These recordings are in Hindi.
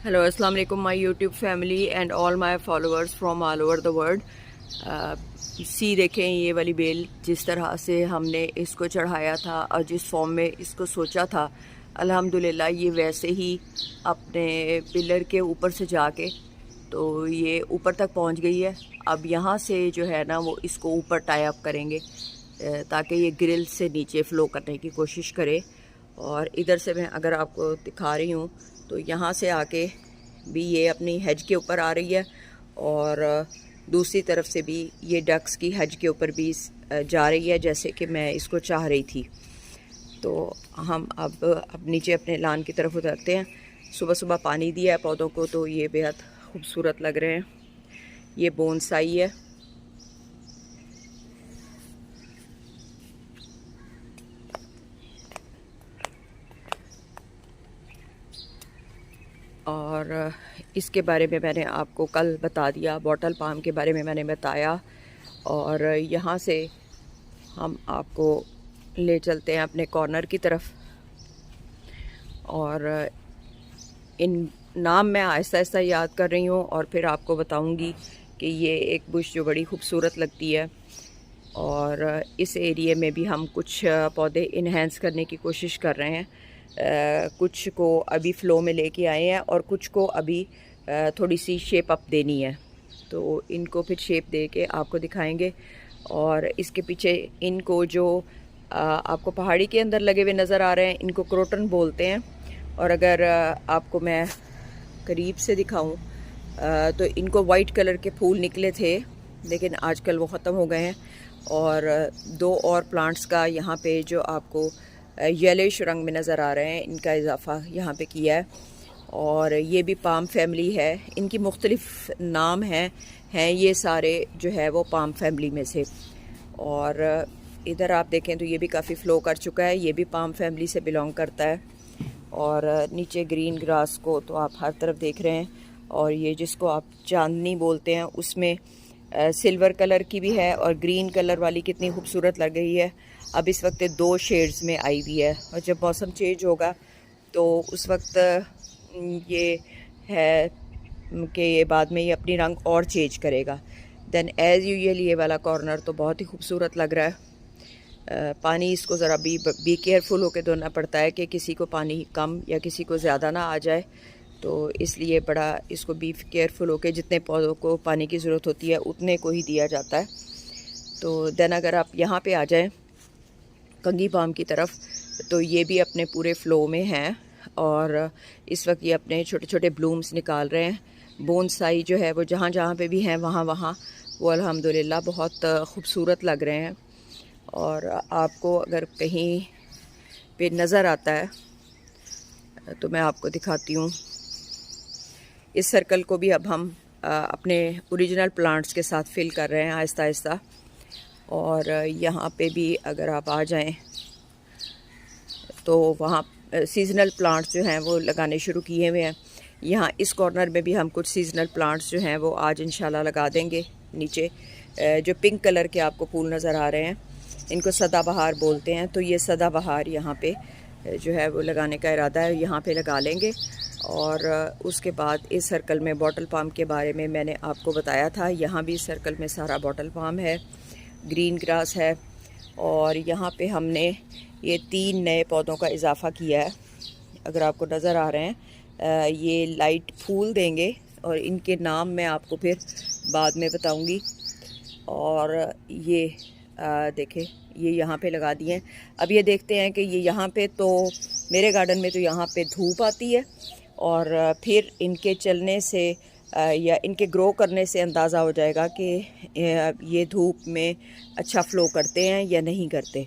हेलो अस्सलाम वालेकुम my YouTube family and all my followers from all over the world. See देखें, ये वाली बेल जिस तरह से हमने इसको चढ़ाया था और जिस फॉर्म में इसको सोचा था, अल्हम्दुलिल्लाह ये वैसे ही अपने पिलर के ऊपर से जाके तो ये ऊपर तक पहुंच गई है। अब यहाँ से जो है ना वो इसको ऊपर टाई अप करेंगे ताकि ये ग्रिल से नीचे फ़्लो करने की कोशिश करे। और इधर से मैं अगर आपको दिखा रही हूँ तो यहाँ से आके भी ये अपनी हेज के ऊपर आ रही है और दूसरी तरफ से भी ये डक्स की हेज के ऊपर भी जा रही है जैसे कि मैं इसको चाह रही थी। तो हम अब नीचे अपने लान की तरफ उतरते हैं। सुबह सुबह पानी दिया है पौधों को तो ये बेहद खूबसूरत लग रहे हैं। ये बोनसाई है और इसके बारे में मैंने आपको कल बता दिया, बॉटल पाम के बारे में मैंने बताया। और यहाँ से हम आपको ले चलते हैं अपने कॉर्नर की तरफ और इन नाम मैं आहिस्ता आहिस्ता याद कर रही हूँ और फिर आपको बताऊँगी कि ये एक बुश जो बड़ी खूबसूरत लगती है। और इस एरिए में भी हम कुछ पौधे इन्हेंस करने की कोशिश कर रहे हैं। कुछ को अभी फ़्लो में लेके आए हैं और कुछ को अभी थोड़ी सी शेप अप देनी है, तो इनको फिर शेप दे के आपको दिखाएंगे। और इसके पीछे इनको जो आपको पहाड़ी के अंदर लगे हुए नज़र आ रहे हैं, इनको क्रोटन बोलते हैं। और अगर आपको मैं करीब से दिखाऊं तो इनको वाइट कलर के फूल निकले थे लेकिन आजकल वो ख़त्म हो गए हैं। और दो और प्लांट्स का यहाँ पे जो आपको येलोइश रंग में नज़र आ रहे हैं, इनका इजाफा यहाँ पे किया है। और ये भी पाम फैमिली है, इनकी मुख्तलिफ नाम हैं ये सारे जो है वो पाम फैमिली में से। और इधर आप देखें तो ये भी काफ़ी फ़्लो कर चुका है, ये भी पाम फैमिली से बिलोंग करता है। और नीचे ग्रीन ग्रास को तो आप हर तरफ देख रहे हैं। और ये जिसको आप चांदनी बोलते हैं उसमें सिल्वर कलर की भी है और ग्रीन कलर वाली कितनी खूबसूरत लग रही है। अब इस वक्त दो शेड्स में आई हुई है और जब मौसम चेंज होगा तो उस वक्त ये है कि ये बाद में ये अपनी रंग और चेंज करेगा। देन एज़ यूजुअल ये वाला कॉर्नर तो बहुत ही खूबसूरत लग रहा है। पानी इसको ज़रा बी केयरफुल होकर धोना पड़ता है कि किसी को पानी कम या किसी को ज़्यादा ना आ जाए, तो इसलिए बड़ा इसको बी केयरफुल होकर जितने पौधों को पानी की ज़रूरत होती है उतने को ही दिया जाता है। तो देन अगर आप यहाँ पे आ जाएं कंगी पाम की तरफ तो ये भी अपने पूरे फ़्लो में हैं और इस वक्त ये अपने छोटे छोटे ब्लूम्स निकाल रहे हैं। बोनसाई जो है वो जहाँ जहाँ पे भी हैं वहाँ वहाँ वो अल्हम्दुलिल्लाह बहुत खूबसूरत लग रहे हैं। और आपको अगर कहीं पे नज़र आता है तो मैं आपको दिखाती हूँ। इस सर्कल को भी अब हम अपने ओरिजिनल प्लांट्स के साथ फिल कर रहे हैं आहिस्ता आहिस्ता। और यहाँ पे भी अगर आप आ जाएं तो वहाँ सीज़नल प्लांट्स जो हैं वो लगाने शुरू किए हुए हैं। यहाँ इस कॉर्नर में भी हम कुछ सीज़नल प्लांट्स जो हैं वो आज इंशाल्लाह लगा देंगे। नीचे जो पिंक कलर के आपको फूल नज़र आ रहे हैं इनको सदाबहार बोलते हैं, तो ये सदाबहार यहाँ पे जो है वो लगाने का इरादा है, यहाँ पे लगा लेंगे। और उसके बाद इस सर्कल में बॉटल पाम के बारे में मैंने आपको बताया था, यहाँ भी इस सर्कल में सारा बॉटल पाम है, ग्रीन ग्रास है। और यहाँ पे हमने ये 3 नए पौधों का इजाफा किया है, अगर आपको नज़र आ रहे हैं। ये लाइट फूल देंगे और इनके नाम मैं आपको फिर बाद में बताऊंगी। और ये देखें ये यहाँ पे लगा दिए हैं। अब ये देखते हैं कि ये यहाँ पे तो मेरे गार्डन में तो यहाँ पे धूप आती है और फिर इनके चलने से या इनके ग्रो करने से अंदाज़ा हो जाएगा कि ये धूप में अच्छा फ़्लो करते हैं या नहीं करते।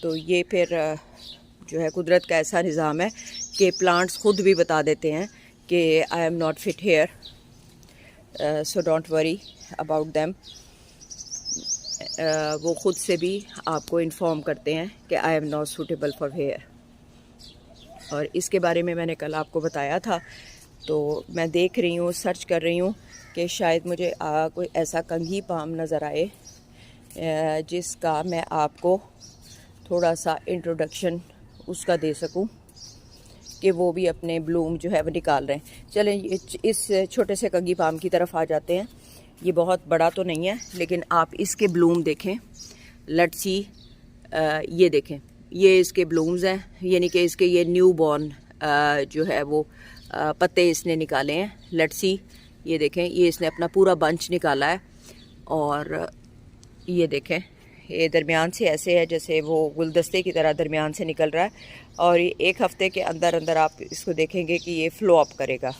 तो ये फिर जो है कुदरत का ऐसा निज़ाम है कि प्लांट्स खुद भी बता देते हैं कि I am not fit here, so don't worry about them. वो ख़ुद से भी आपको इन्फॉर्म करते हैं कि I am not suitable for here. और इसके बारे में मैंने कल आपको बताया था, तो मैं देख रही हूँ, सर्च कर रही हूँ कि शायद मुझे कोई ऐसा कंघी पाम नज़र आए जिसका मैं आपको थोड़ा सा इंट्रोडक्शन उसका दे सकूँ कि वो भी अपने ब्लूम जो है वो निकाल रहे हैं। चलें इस छोटे से कंगी पाम की तरफ आ जाते हैं। ये बहुत बड़ा तो नहीं है, लेकिन आप इसके ब्लूम देखें। लेट्स सी, ये देखें, ये इसके ब्लूम्स हैं, यानी कि इसके ये न्यू बॉर्न जो है वो पत्ते इसने निकाले हैं। लेट्स सी, ये देखें, ये इसने अपना पूरा बंच निकाला है। और ये देखें, ये दरमियान से ऐसे है जैसे वो गुलदस्ते की तरह दरमियान से निकल रहा है। और ये 1 हफ़्ते के अंदर अंदर आप इसको देखेंगे कि ये फ्लो अप करेगा।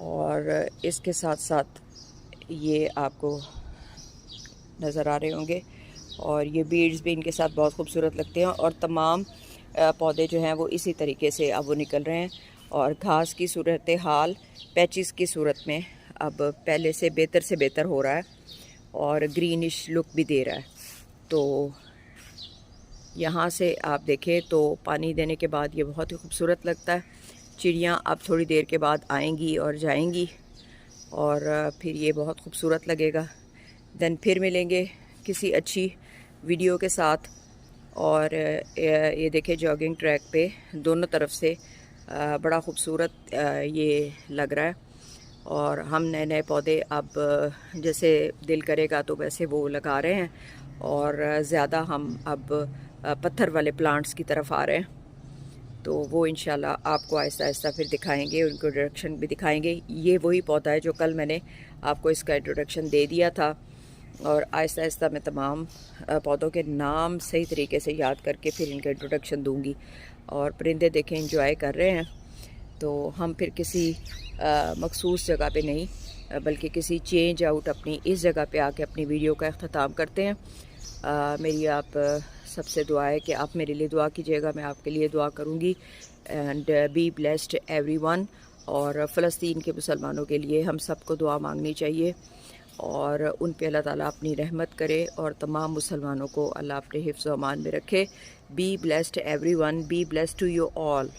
और इसके साथ साथ ये आपको नज़र आ रहे होंगे, और ये बीड्स भी इनके साथ बहुत खूबसूरत लगते हैं। और तमाम पौधे जो हैं वो इसी तरीके से अब वो निकल रहे हैं। और घास की सूरत हाल पैचिस की सूरत में अब पहले से बेहतर हो रहा है, और ग्रीनिश लुक भी दे रहा है। तो यहाँ से आप देखें तो पानी देने के बाद ये बहुत ही खूबसूरत लगता है। चिड़ियाँ अब थोड़ी देर के बाद आएंगी और जाएंगी, और फिर ये बहुत खूबसूरत लगेगा। देन फिर मिलेंगे किसी अच्छी वीडियो के साथ। और ये देखें, जॉगिंग ट्रैक पे दोनों तरफ से बड़ा खूबसूरत ये लग रहा है। और हम नए नए पौधे अब जैसे दिल करेगा तो वैसे वो लगा रहे हैं, और ज़्यादा हम अब पत्थर वाले प्लांट्स की तरफ आ रहे हैं। तो वो इंशाल्लाह आपको आहिस्ता आहिस्ता फिर दिखाएंगे, उनको इंट्रोडक्शन भी दिखाएंगे। ये वही पौधा है जो कल मैंने आपको इसका इंट्रोडक्शन दे दिया था, और आहिस्ता आहिस्ता मैं तमाम पौधों के नाम सही तरीके से याद करके फिर इनका इंट्रोडक्शन दूंगी। और परिंदे देखें एंजॉय कर रहे हैं। तो हम फिर किसी मखसूस जगह पे नहीं, बल्कि किसी चेंज आउट अपनी इस जगह पे आके अपनी वीडियो का अख्ताम करते हैं। मेरी आप सबसे दुआ है कि आप मेरे लिए दुआ कीजिएगा, मैं आपके लिए दुआ करूँगी। And B blessed everyone. और फ़लस्तीन के मुसलमानों के लिए हम सबको दुआ मांगनी चाहिए, और उन पे अल्लाह ताला अपनी रहमत करे, और तमाम मुसलमानों को अल्लाह अपने हिफ्ज़ व अमान में रखे। Be blessed everyone, be blessed to you all.